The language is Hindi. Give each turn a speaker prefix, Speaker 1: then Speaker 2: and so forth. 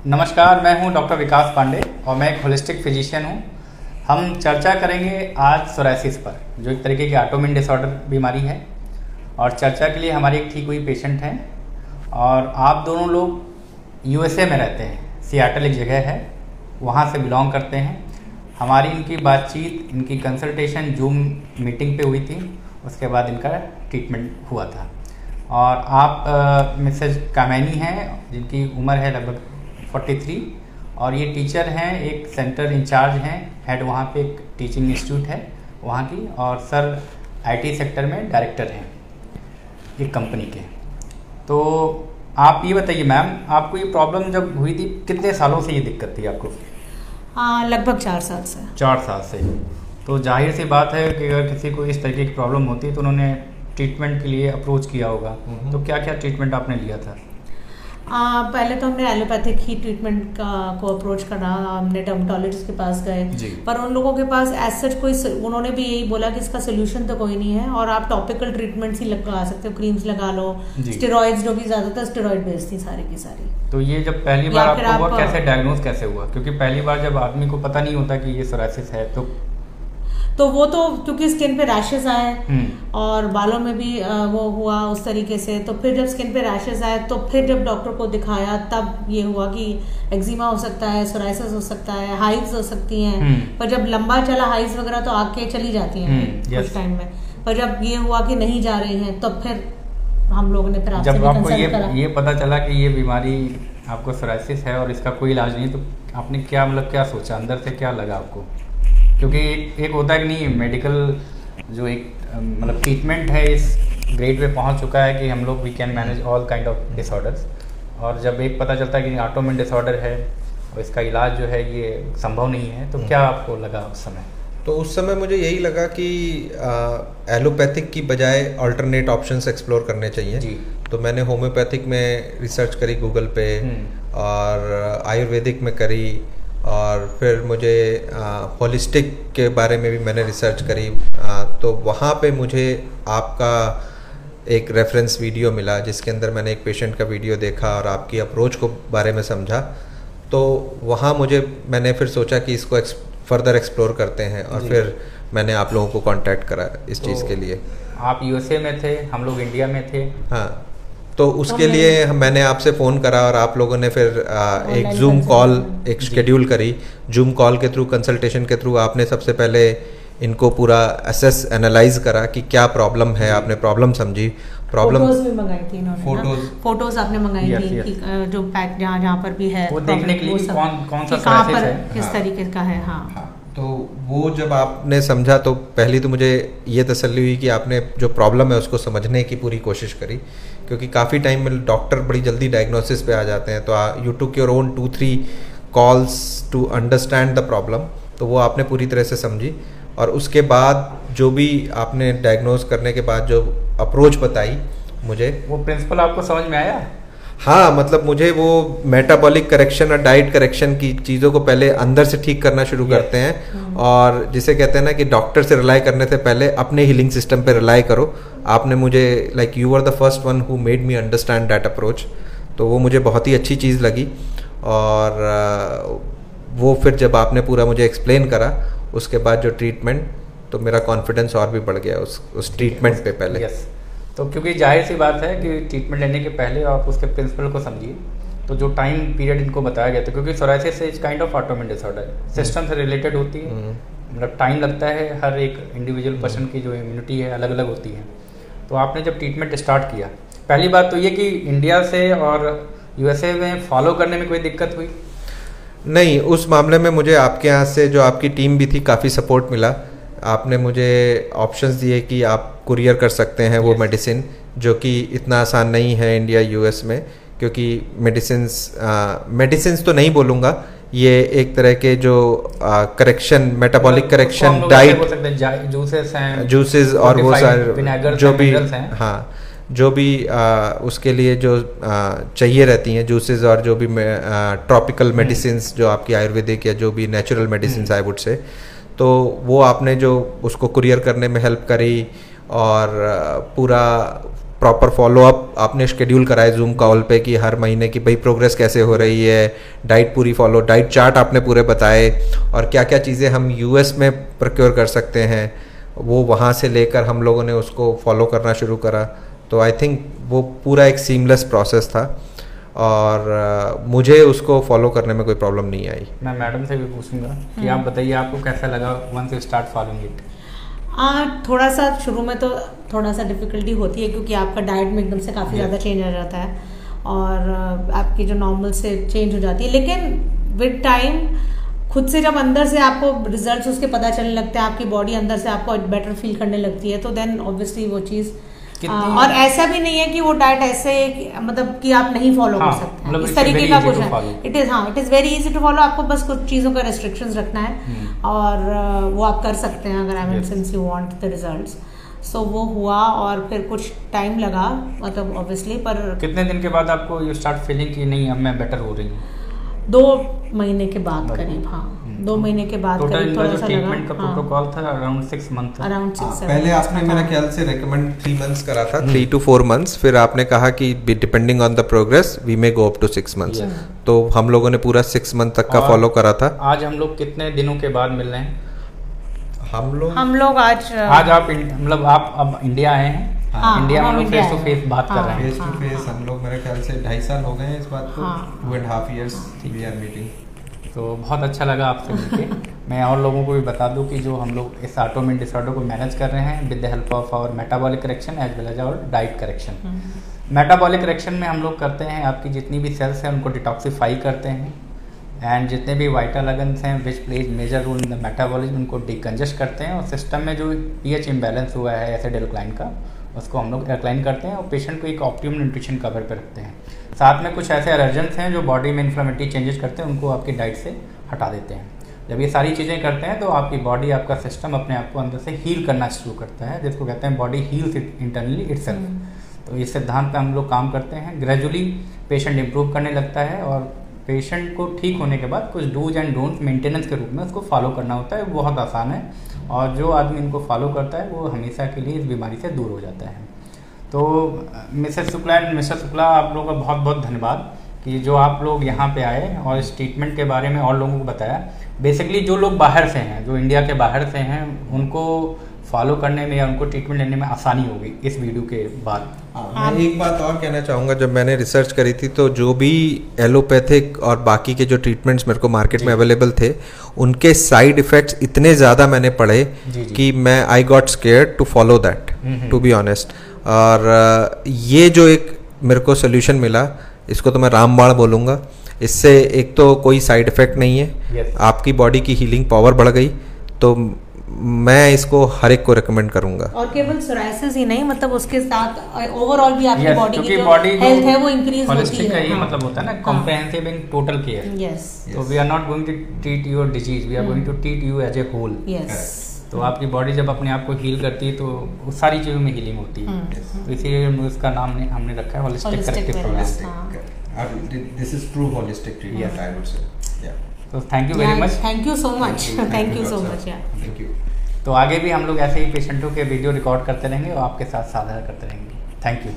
Speaker 1: नमस्कार, मैं हूं डॉक्टर विकास पांडे और मैं एक होलिस्टिक फिजिशियन हूं। हम चर्चा करेंगे आज सोरायसिस पर, जो एक तरीके की ऑटोइम्यून डिसऑर्डर बीमारी है। और चर्चा के लिए हमारी एक ठीक हुई पेशेंट हैं और आप दोनों लोग यूएसए में रहते हैं। सियाटल एक जगह है, वहां से बिलोंग करते हैं। हमारी इनकी बातचीत, इनकी कंसल्टेशन जूम मीटिंग पे हुई थी। उसके बाद इनका ट्रीटमेंट हुआ था। और आप मिसेज कामैनी हैं, जिनकी उम्र है लगभग 43 और ये टीचर हैं, एक सेंटर इंचार्ज हैं, हेड वहाँ पे एक टीचिंग इंस्टीट्यूट है वहाँ की। और सर आईटी सेक्टर में डायरेक्टर हैं एक कंपनी के। तो आप ये बताइए मैम, आपको ये प्रॉब्लम जब हुई थी, कितने सालों से ये दिक्कत थी आपको?
Speaker 2: लगभग 4 साल से।
Speaker 1: 4 साल से। तो जाहिर सी बात है कि अगर किसी को इस तरीके की प्रॉब्लम होती है तो उन्होंने ट्रीटमेंट के लिए अप्रोच किया होगा। तो क्या क्या ट्रीटमेंट आपने लिया था?
Speaker 2: पहले तो हमने एलोपैथिक ही ट्रीटमेंट को अप्रोच करा। हमने डर्मेटोलॉजिस्ट के पास गए, पर उन लोगों के पास एज सच कोई, उन्होंने भी यही बोला कि इसका सोल्यूशन तो कोई नहीं है और आप टॉपिकल ट्रीटमेंट्स ही लगा सकते हो, क्रीम्स लगा लो, स्टेरॉइड्स, जो कि ज्यादातर स्टेरॉइड बेस्ड थी सारी की सारी।
Speaker 1: तो ये जब पहली बार आपको हुआ, कैसे डायग्नोज कैसे हुआ? क्योंकि पहली बार जब आदमी को पता नहीं होता कि ये सोरायसिस है,
Speaker 2: तो वो तो क्योंकि स्किन पे रैशेस आए और बालों में भी वो हुआ उस तरीके से। तो फिर जब स्किन पे रैशेस आए तो फिर जब डॉक्टर को दिखाया तब ये हुआ कि एक्जिमा हो सकता है, सोरायसिस हो सकता है, हाइव्स हो सकती हैं। पर जब लंबा चला हाइव्स वगैरह तो आके चली जाती हैं कुछ टाइम में। पर जब ये हुआ कि नहीं जा रही हैं तो फिर हम लोगों ने फिर आपसे
Speaker 1: जब आपको ये पता चला कि ये बीमारी आपको सोरायसिस है और इसका कोई इलाज नहीं, तो आपने क्या क्या सोचा, अंदर से क्या लगा आपको? क्योंकि एक होता है कि नहीं, मेडिकल जो एक ट्रीटमेंट है इस ग्रेड पे पहुंच चुका है कि हम लोग we can manage all kind of disorders. और जब एक पता चलता है कि ऑटोइम्यून डिसऑर्डर है और इसका इलाज जो है ये संभव नहीं है, तो क्या आपको लगा उस समय?
Speaker 3: तो उस समय मुझे यही लगा कि एलोपैथिक की बजाय अल्टरनेट ऑप्शंस एक्सप्लोर करने चाहिए जी। तो मैंने होम्योपैथिक में रिसर्च करी गूगल पे और आयुर्वेदिक में करी, और फिर मुझे होलिस्टिक के बारे में भी मैंने रिसर्च करी। तो वहाँ पे मुझे आपका एक रेफरेंस वीडियो मिला, जिसके अंदर मैंने एक पेशेंट का वीडियो देखा और आपकी अप्रोच को बारे में समझा। तो वहाँ मैंने फिर सोचा कि इसको फर्दर एक्सप्लोर करते हैं और फिर मैंने आप लोगों को कांटेक्ट करा इस चीज़ के लिए।
Speaker 1: आप यूएसए में थे, हम लोग इंडिया में थे।
Speaker 3: हाँ, तो उसके लिए मैंने आपसे फ़ोन करा और आप लोगों ने फिर एक जूम कॉल एक शेड्यूल करी। जूम कॉल के थ्रू, कंसल्टेशन के थ्रू आपने सबसे पहले इनको पूरा असेस एनालाइज करा कि क्या प्रॉब्लम है। आपने प्रॉब्लम समझी, प्रॉब्लम
Speaker 2: फोटोज भी मंगाई थी इन्होंने, फोटोज आपने मंगाई थी कि जो पैक जहाँ पर भी है
Speaker 1: वो देखने के लिए कौन सा
Speaker 2: कहाँ पर किस तरीके का है। हाँ,
Speaker 3: तो वो जब आपने समझा तो पहली तो मुझे ये तसल्ली हुई कि आपने जो प्रॉब्लम है उसको समझने की पूरी कोशिश करी। क्योंकि काफ़ी टाइम में डॉक्टर बड़ी जल्दी डायग्नोसिस पे आ जाते हैं, तो you took your own 2-3 calls to understand the problem. तो वो आपने पूरी तरह से समझी और उसके बाद जो भी आपने डायग्नोज करने के बाद जो अप्रोच बताई मुझे,
Speaker 1: वो प्रिंसिपल आपको समझ में आया?
Speaker 3: हाँ, मतलब मुझे वो मेटाबॉलिक करेक्शन और डाइट करेक्शन की चीज़ों को पहले अंदर से ठीक करना शुरू करते हैं। और जिसे कहते हैं ना कि डॉक्टर से रिलाई करने से पहले अपने हीलिंग सिस्टम पे रिलाई करो। आपने मुझे like you are the first one who made me understand that approach. तो वो मुझे बहुत ही अच्छी चीज़ लगी। और वो फिर जब आपने पूरा मुझे एक्सप्लेन करा, उसके बाद जो ट्रीटमेंट, तो मेरा कॉन्फिडेंस और भी बढ़ गया उस ट्रीटमेंट पे पहले।
Speaker 1: तो क्योंकि जाहिर सी बात है कि ट्रीटमेंट लेने के पहले आप उसके प्रिंसिपल को समझिए। तो जो टाइम पीरियड इनको बताया गया था, क्योंकि psoriasis is kind of autoimmune disorder, system से रिलेटेड होती है, मतलब टाइम लगता है। हर एक इंडिविजुअल पर्सन की जो इम्यूनिटी है अलग अलग होती है। तो आपने जब ट्रीटमेंट स्टार्ट किया, पहली बात तो ये कि इंडिया से और यूएसए में फॉलो करने में कोई दिक्कत हुई?
Speaker 3: नहीं, उस मामले में मुझे आपके यहाँ से जो आपकी टीम भी थी काफ़ी सपोर्ट मिला। आपने मुझे ऑप्शंस दिए कि आप कुरियर कर सकते हैं वो मेडिसिन, जो कि इतना आसान नहीं है इंडिया यूएस में। क्योंकि मेडिसिन्स तो नहीं बोलूँगा, ये एक तरह के जो correction, metabolic correction, diet, juices और वो सारे जो भी, हाँ, जो भी उसके लिए जो चाहिए रहती हैं जूसेस और जो भी ट्रॉपिकल मेडिसिन्स जो आपकी आयुर्वेदिक या जो भी natural medicines I would say, तो वो आपने जो उसको कुरियर करने में हेल्प करी और पूरा प्रॉपर फॉलोअप आपने शेड्यूल कराए जूम कॉल पे कि हर महीने की भाई प्रोग्रेस कैसे हो रही है, डाइट पूरी फॉलो, डाइट चार्ट आपने पूरे बताए, और क्या क्या चीज़ें हम यूएस में प्रोक्योर कर सकते हैं वो वहाँ से लेकर हम लोगों ने उसको फॉलो करना शुरू करा। तो आई थिंक वो पूरा एक सीमलेस प्रोसेस था और मुझे उसको फॉलो करने में कोई प्रॉब्लम नहीं आई।
Speaker 1: मैं मैडम से भी पूछूंगा कि आप बताइए आपको कैसा लगा once you start following it.
Speaker 2: थोड़ा सा शुरू में तो थोड़ा सा डिफिकल्टी होती है क्योंकि आपका डाइट में एकदम से काफ़ी ज़्यादा चेंज आ जाता है और आपकी जो नॉर्मल से चेंज हो जाती है, लेकिन विद टाइम खुद से जब अंदर से आपको रिजल्ट्स उसके पता चलने लगते हैं, आपकी बॉडी अंदर से आपको बेटर फील करने लगती है, तो देन ऑब्वियसली वो चीज़ और ऐसा भी नहीं है कि वो डाइट ऐसे मतलब कि आप नहीं फॉलो कर सकते हैं, इस तरीके का कुछ है। It is very easy to follow. आपको बस कुछ चीज़ों का रेस्ट्रिक्शंस रखना है और वो आप कर सकते हैं अगर I mean since you want the results. So वो हुआ और फिर कुछ टाइम लगा मतलब ऑब्वियसली। पर
Speaker 1: कितने दिन के बाद आपको यू स्टार्ट फीलिंग कि नहीं अब मैं बेटर हो रही हूँ?
Speaker 2: 2 महीने के बाद करीब, हाँ 2 महीने के बाद करीब थोड़ा सा लगा।
Speaker 1: का प्रोटोकॉल था अराउंड 6 मंथ।
Speaker 3: पहले आपने मेरा ख्याल से रेकमेंड 3 मंथ्स करा था, 3 to 4 मंथ्स, फिर आपने कहा कि depending on the progress we may go up to 6 months. तो हम लोगों ने पूरा 6 मंथ तक का फॉलो करा था।
Speaker 1: आज हम लोग कितने दिनों के बाद मिल रहे हैं?
Speaker 2: हम लोग आज
Speaker 1: आप मतलब आप अब इंडिया आए हैं? इंडिया में हम लोग फेस टू फेस बात कर रहे हैं।
Speaker 3: फेस टू फेस हम लोग मेरे ख्याल से 2.5 साल हो गए हैं इस बात को। 2.5 years वी आर मीटिंग।
Speaker 1: तो बहुत अच्छा लगा आपसे मिलके। मैं और लोगों को भी बता दूं कि जो हम लोग इस ऑटोइम्यून डिसऑर्डर को मैनेज कर रहे हैं with the help of our metabolic correction as well as our diet correction. Metabolic correction में हम लोग करते हैं आपकी जितनी भी सेल्स हैं उनको डिटॉक्सीफाई करते हैं एंड जितने भी वाइटल ऑर्गन्स हैं which plays major role in the metabolism उनको डिकंजेस्ट करते हैं और सिस्टम में जो पीएच इम्बैलेंस हुआ है एसिड एल्कलाइन का उसको हम लोग एल्कलाइन करते हैं और पेशेंट को एक ऑप्टिमम न्यूट्रिशन कवर पे रखते हैं। साथ में कुछ ऐसे एलर्जेंस हैं जो बॉडी में इन्फ्लेमेटरी चेंजेस करते हैं उनको आपकी डाइट से हटा देते हैं। जब ये सारी चीज़ें करते हैं तो आपकी बॉडी आपका सिस्टम अपने आप को अंदर से हील करना शुरू करता है जिसको कहते हैं बॉडी हील्स इंटरनली इटसेल्फ। तो इस सिद्धांत पे हम लोग काम करते हैं। ग्रेजुअली पेशेंट इंप्रूव करने लगता है और पेशेंट को ठीक होने के बाद कुछ डूज एंड डोंट्स मेंटेनेंस के रूप में उसको फॉलो करना होता है। वो बहुत आसान है और जो आदमी इनको फॉलो करता है वो हमेशा के लिए इस बीमारी से दूर हो जाता है। तो Mrs Shukla and mister Shukla आप लोगों का बहुत बहुत धन्यवाद कि जो आप लोग यहाँ पे आए और इस ट्रीटमेंट के बारे में और लोगों को बताया। बेसिकली जो लोग बाहर से हैं, जो इंडिया के बाहर से हैं, उनको फॉलो करने में या उनको ट्रीटमेंट लेने में आसानी होगी इस वीडियो के बाद।
Speaker 3: मैं एक बात और कहना चाहूँगा, जब मैंने रिसर्च करी थी तो जो भी एलोपैथिक और बाकी के जो ट्रीटमेंट्स मेरे को मार्केट में अवेलेबल थे उनके साइड इफ़ेक्ट्स इतने ज़्यादा मैंने पढ़े कि मैं I got scared to follow that, to be honest. और ये जो एक मेरे को सोल्यूशन मिला इसको तो मैं रामबाण बोलूँगा। इससे एक तो कोई साइड इफ़ेक्ट नहीं है, आपकी बॉडी की हीलिंग पावर बढ़ गई, तो मैं इसको हर एक को रिकमेंड करूंगा। और
Speaker 2: केवल सोरायसिस ही नहीं, मतलब उसके साथ ओवरऑल भी आपकी बॉडी की जो हेल्थ है वो इंक्रीज होती है।
Speaker 1: यही मतलब होता है ना comprehensive in total care.
Speaker 2: Yes,
Speaker 1: तो we are not going to treat your disease, we are going to treat you as a whole.
Speaker 2: Yes,
Speaker 1: तो आपकी बॉडी जब अपने आप को हील करती है तो उस सारी चीजों में हीलिंग होती है। तो इसीलिए उसका नाम हमने रखा है holistic corrective program.
Speaker 3: This is true holistic treatment, I would say.
Speaker 1: तो thank you very much.
Speaker 2: Thank you so much. Thank you so much.
Speaker 3: Thank you.
Speaker 1: तो आगे भी हम लोग ऐसे ही पेशेंटों के वीडियो रिकॉर्ड करते रहेंगे और आपके साथ साझा करते रहेंगे। Thank you.